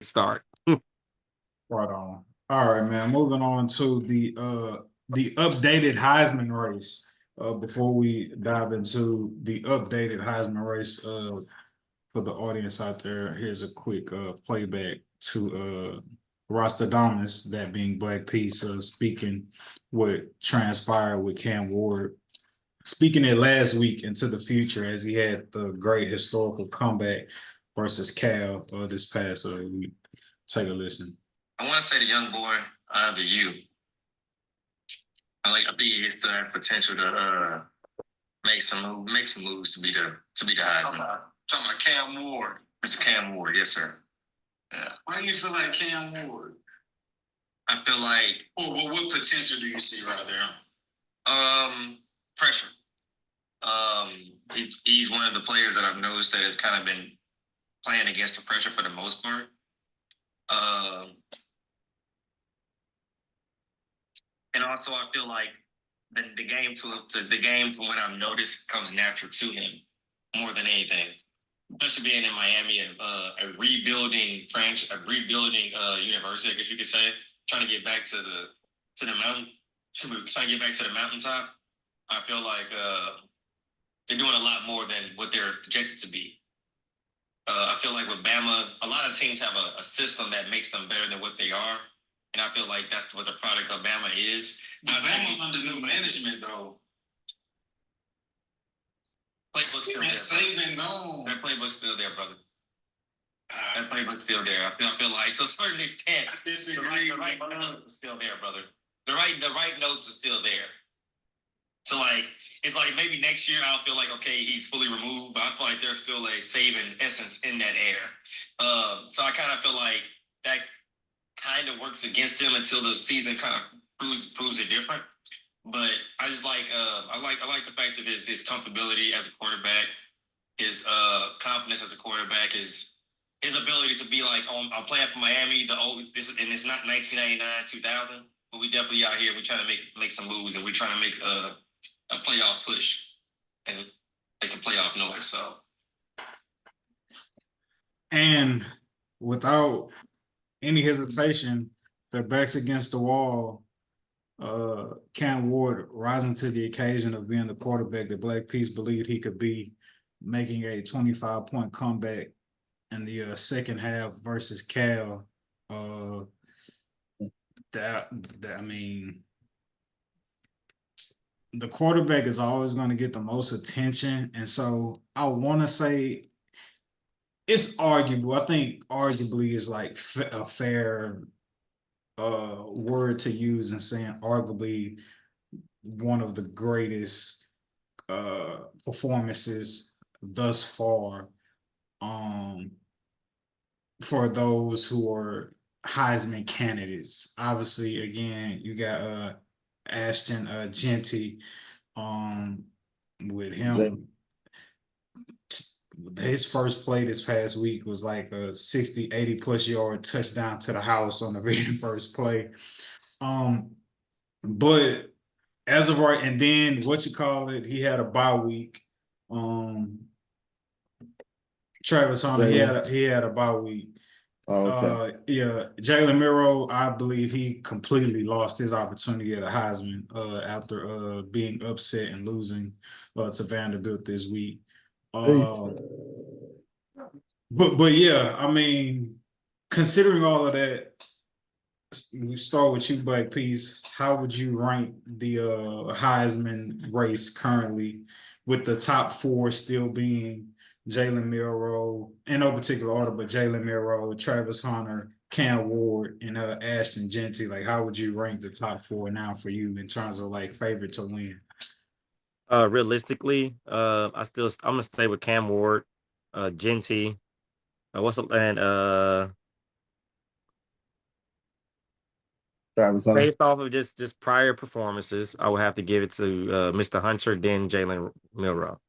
start. Right on. All right, man. Moving on to the updated Heisman race. Before we dive into the updated Heisman race, for the audience out there, here's a quick playback to Rostradamus, that being Black Peace, speaking what transpired with Cam Ward, speaking it last week into the future as he had the great historical comeback versus Cal this past week. Take a listen. I want to say the young boy out of the U. I think he still has potential to make some moves to be the Heisman. Talking about Cam Ward. Mr. Cam Ward, yes, sir. Yeah. Why do you feel like Cam Ward? I feel like. Well, what potential do you see right there? Pressure. He's one of the players that I've noticed that has kind of been playing against the pressure for the most part. And also, I feel like the game from what I've noticed comes natural to him more than anything. Especially being in Miami, a rebuilding university, I guess you could say, trying to get back to the mountain, trying to get back to the mountaintop. I feel like they're doing a lot more than what they're projected to be. I feel like with Bama, a lot of teams have a system that makes them better than what they are. And I feel like that's what the product of Bama is. Now, Bama under new management, though. Playbook's still there. That playbook's still there, brother. That playbook's still there. I feel like, to a certain extent, the right notes are still there, brother. The right notes are still there. So, like, it's like maybe next year I'll feel like, okay, he's fully removed, but I feel like there's still a saving essence in that air. So I kind of feel like that kind of works against him until the season kind of proves it different. But I just like I like the fact of his comfortability as a quarterback, his confidence as a quarterback, his ability to be like, oh, I'm playing for Miami. And it's not 1999, 2000, but we definitely out here. We're trying to make some moves, and we're trying to make a playoff push, and make some playoff noise. So, and without any hesitation, their backs against the wall. Cam Ward rising to the occasion of being the quarterback that Black Peace believed he could be, making a 25-point comeback in the second half versus Cal. I mean, the quarterback is always going to get the most attention, and so I want to say it's arguable. I think arguably is like a fair word to use in saying arguably one of the greatest performances thus far for those who are Heisman candidates. Obviously, again, you got Ashton Genty with him. His first play this past week was like a 60, 80 plus yard touchdown to the house on the very first play. But as of right, and then he had a bye week. Travis Hunter, he had a bye week. Oh, okay. Yeah, Jalen Miro, I believe he completely lost his opportunity at a Heisman after being upset and losing to Vanderbilt this week. But yeah, I mean, considering all of that, we start with you, Black Peace. How would you rank the Heisman race currently, with the top four still being Jalen Milroe, in no particular order, but Jalen Milroe, Travis Hunter, Cam Ward, and Ashton Genty? Like, how would you rank the top four now for you in terms of like favorite to win? Realistically, I'm gonna stay with Cam Ward, Genty, based off of just prior performances, I would have to give it to Mr. Hunter, then Jalen Milroe.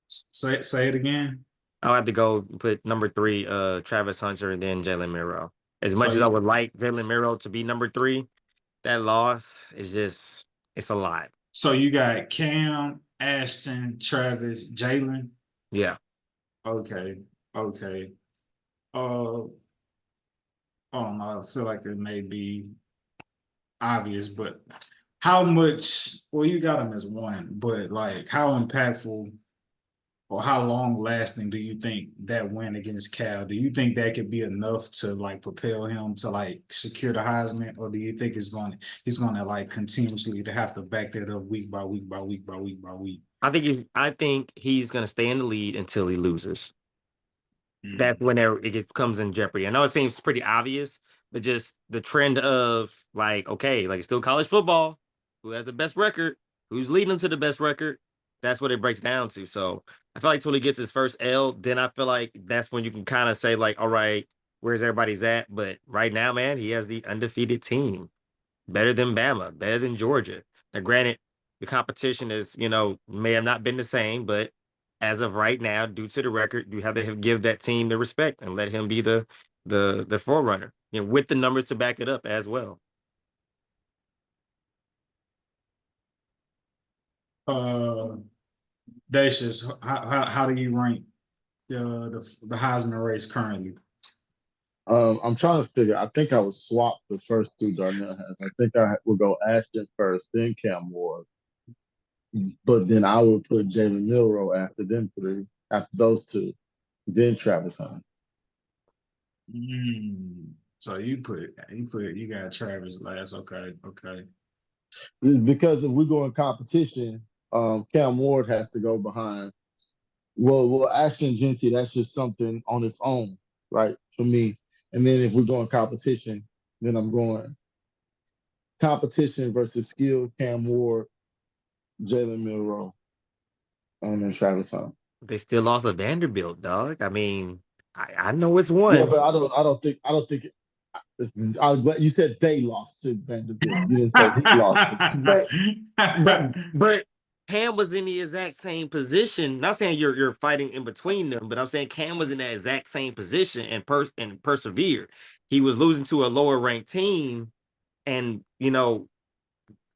Say it again. I'll have to go put number 3, Travis Hunter, and then Jalen Milroe. As much as I would like Jalen Milroe to be number 3, that loss is it's a lot. So you got Cam, Ashton, Travis, Jalen. Yeah. Okay. don't know. I feel like it may be obvious, but how much? Well, you got him as one, but like, how impactful or how long lasting do you think that win against Cal? Do you think that could be enough to like propel him to like secure the Heisman, or do you think he's gonna like continuously to have to back that up week by week by week by week by week? I think he's gonna stay in the lead until he loses. That's whenever comes in jeopardy. I know it seems pretty obvious, but just the trend of like, okay, like it's still college football. Who has the best record? Who's leading to the best record? That's what it breaks down to. So I feel like till he gets his first L, then I feel like that's when you can kind of say like, all right, where's everybody's at? But right now, man, he has the undefeated team, better than Bama, better than Georgia. Now, granted, the competition is, may have not been the same, but as of right now, due to the record, you have to give that team the respect and let him be the forerunner, with the numbers to back it up as well. Dacius, how do you rank the Heisman race currently? I'm trying to figure. I think I would swap the first two Darnell has. I think I would go Ashton first, then Cam Ward, but then I would put Jalen Milroe after them three, after those two, then Travis Hunter. So you got Travis last. Okay. Because if we go in competition, Cam Ward has to go behind. Well, Ashton Genty, that's just something on its own, right? For me. And then if we go in competition, then I'm going competition versus skill, Cam Ward, Jalen Milroe, and then Travis Hunter. They still lost to Vanderbilt, dog. I mean, I know it's Yeah, one. but I don't think. I'm glad you said they lost to Vanderbilt. You didn't say he lost. But Cam was in the exact same position. Not saying you're fighting in between them, but I'm saying Cam was in that exact same position and persevered. He was losing to a lower ranked team, and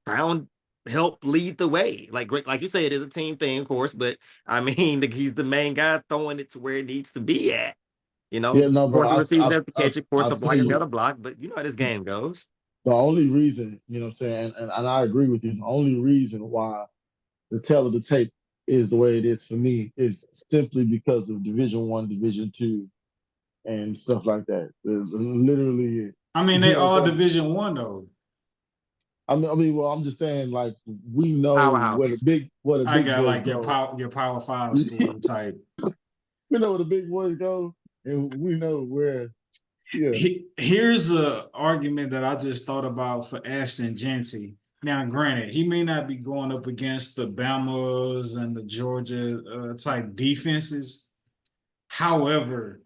found help lead the way. Like you say, it is a team thing, of course, but I mean, he's the main guy throwing it to where it needs to be at. Yeah, no, Of bro. course, the receivers have to catch it. Of course, I the feel blockers got you. to block, but you know how this game goes. The only reason, what I'm saying, and I agree with you. The only reason why the tail of the tape is the way it is for me is simply because of Division One, Division Two, and stuff like that. Literally, I mean, they all Division One though. Well, I'm just saying, like we know Powerhouses. where the I big got boys like go. your Power Five school type. We know where the big boys go, and we know where. Yeah. Here's a argument that I just thought about for Ashton Genty. Now, granted, he may not be going up against the Bamas and the Georgia type defenses. However,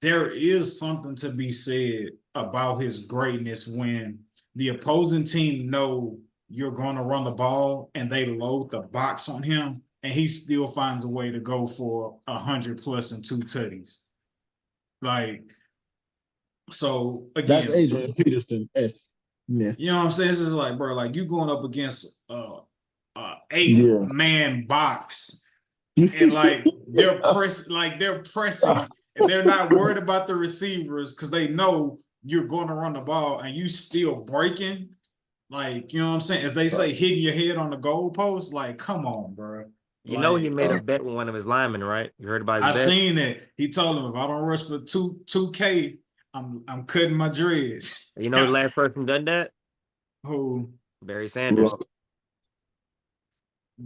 there is something to be said about his greatness when the opposing team know you're going to run the ball and they load the box on him, and he still finds a way to go for 100 plus and 2 tutties. Like, so That's again, Adrian Peterson s you know what I'm saying? It's just like, bro, like you going up against Yeah. 8-man box, and like they're pressing, and they're not worried about the receivers because they know you're going to run the ball, and you still breaking. Like, you know what I'm saying? As they say, hitting your head on the goalpost. Like, come on, bro. He made a bet with one of his linemen, right? You heard about his I bet? seen it. He told him if I don't rush for 2K, I'm cutting my dreads. You know the last person done that? Who? Barry Sanders.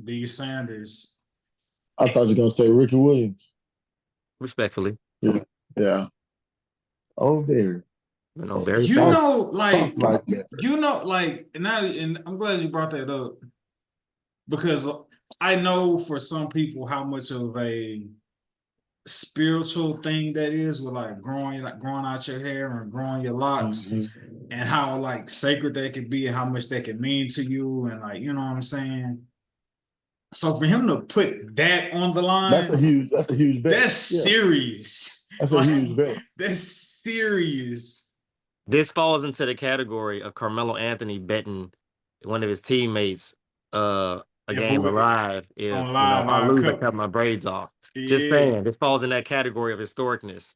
B. Sanders. I thought you were gonna say Ricky Williams. Respectfully. Yeah. Oh, Barry. Barry Sanders. And I'm glad you brought that up because I know for some people how much of a spiritual thing that is with like growing out your hair and growing your locks, and how like sacred that could be and how much that can mean to you, and like, you know what I'm saying. So for him to put that on the line, that's a huge bet. That's serious. That's a huge bet. That's serious. This falls into the category of Carmelo Anthony betting one of his teammates a game alive if if I lose, I cut my braids off. Just saying, this falls in that category of historicness.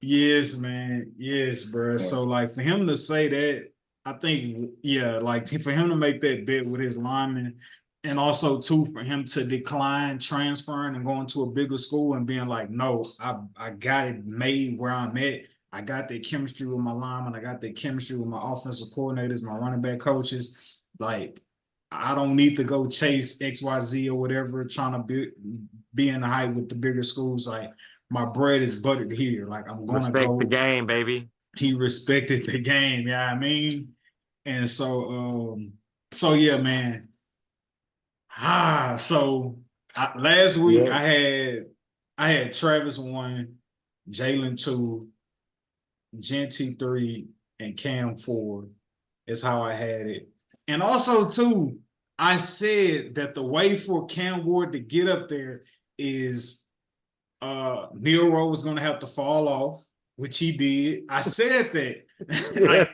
Yes, man. Yes, bro. So like for him to say that, I think yeah, like for him to make that bet with his lineman, and also too for him to decline transferring and going to a bigger school and being like, no, I got it made where I'm at. I got that chemistry with my lineman. I got that chemistry with my offensive coordinators, my running back coaches. Like I don't need to go chase XYZ or whatever, trying to be in the hype with the bigger schools. Like my bread is buttered here. Like I'm gonna Respect the go. game, baby. He respected the game, yeah, I mean. And so yeah, man. Last week Yeah, I had Travis 1, Jalen 2, Genty 3, and Cam 4 is how I had it. And also, too, I said that the way for Cam Ward to get up there is Nero was gonna have to fall off, which he did. I said that. Yeah.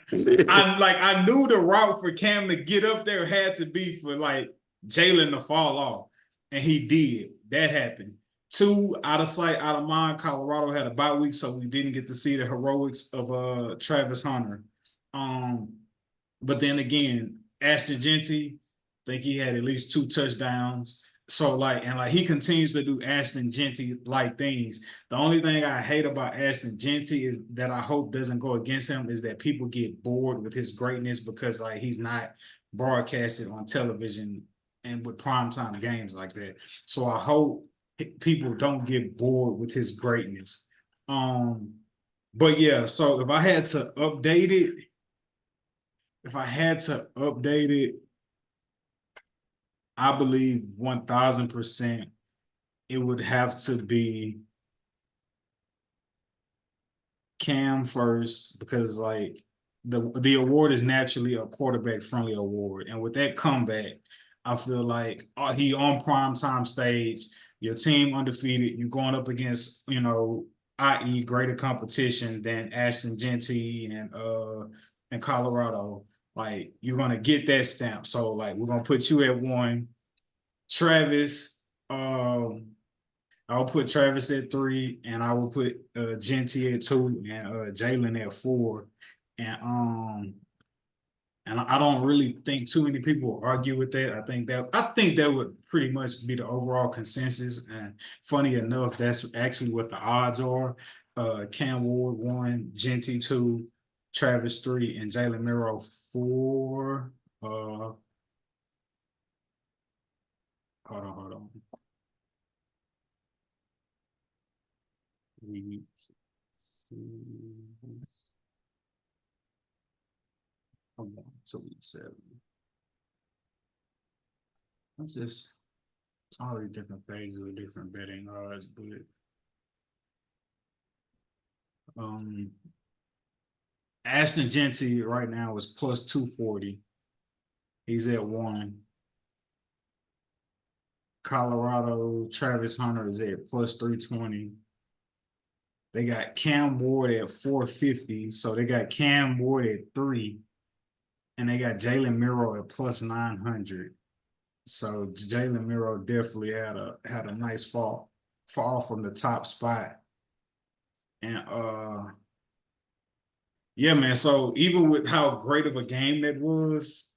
I knew the route for Cam to get up there had to be for like Jalen to fall off. And he did. That happened. Two, out of sight, out of mind. Colorado had a bye week, so we didn't get to see the heroics of Travis Hunter. Um, but then again, Ashton Genty, I think he had at least 2 touchdowns. So like he continues to do Ashton Genty like things. The only thing I hate about Ashton Genty is that I hope doesn't go against him is that people get bored with his greatness because like he's not broadcasted on television and with primetime games like that. So I hope people don't get bored with his greatness. But yeah, so if I had to update it, I believe 1000% it would have to be Cam first because like the award is naturally a quarterback friendly award, and with that comeback, I feel like he on prime time stage. Your team undefeated. You going up against i.e. greater competition than Ashton Genty and Colorado. Like you're gonna get that stamp. So like we're gonna put you at 1. Travis, I'll put Travis at 3, and I will put Genty at 2, and Jalen at 4. And I don't really think too many people will argue with that. I think that would pretty much be the overall consensus. And funny enough, that's actually what the odds are. Cam Ward 1, Genty 2, Travis 3, and Jalen Miro 4. Hold on. Week 7. It's just all these different pages with different betting odds, but Ashton Genty right now is plus 240. He's at 1. Colorado Travis Hunter is at plus 320. They got Cam Ward at 450. So they got Cam Ward at 3. And they got Jalen Miro at plus 900. So Jalen Miro definitely had a nice fall from the top spot. And yeah, man. So even with how great of a game that was,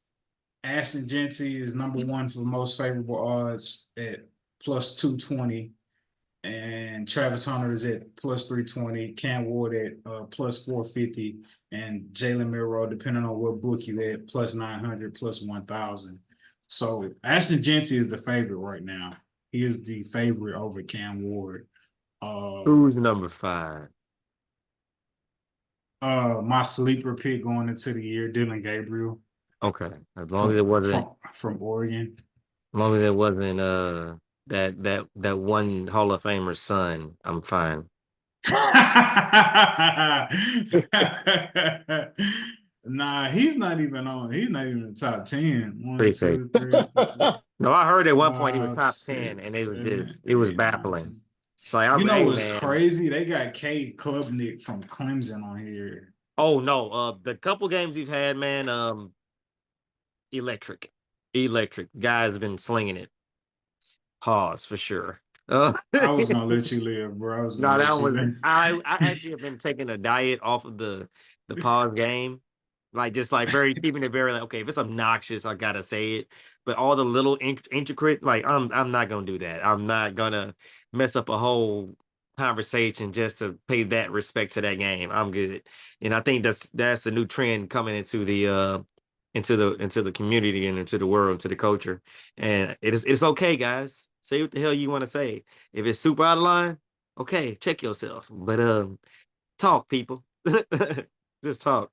Ashton Genty is number 1 for most favorable odds at plus 220. And Travis Hunter is at plus 320, Cam Ward at plus 450, and Jalen Miro, depending on what book you at, plus 900, plus 1,000. So Ashton Genty is the favorite right now. He is the favorite over Cam Ward. Who's number 5? My sleeper pick going into the year, Dylan Gabriel. Okay, as long as it wasn't, from Oregon. as long as it wasn't that one Hall of Famer's son, I'm fine. Nah, he's not even on. He's not even in the top 10. 1, Pretty crazy. 2, 3, 4, No, I heard at one point he was 5, top 10, and 6, 7, it was 8, 9, baffling. 10. So like, You know hey what's man, crazy? They got Cade Klubnik from Clemson on here. oh no, the couple games he's had, man, electric, guy's been slinging it. Pause for sure. I was gonna let you live, bro. I was gonna No, that let you was live. I actually have been taking a diet off of the pause game. Like just like very keeping it very like okay, if it's obnoxious, I gotta say it. But all the little intricate, like I'm not gonna do that. I'm not gonna mess up a whole conversation just to pay that respect to that game. I'm good. And I think that's the new trend coming into the into the community and into the world, into the culture. And it's okay, guys. Say what the hell you want to say. If it's super out of line, okay, check yourself. But talk, people. Just talk.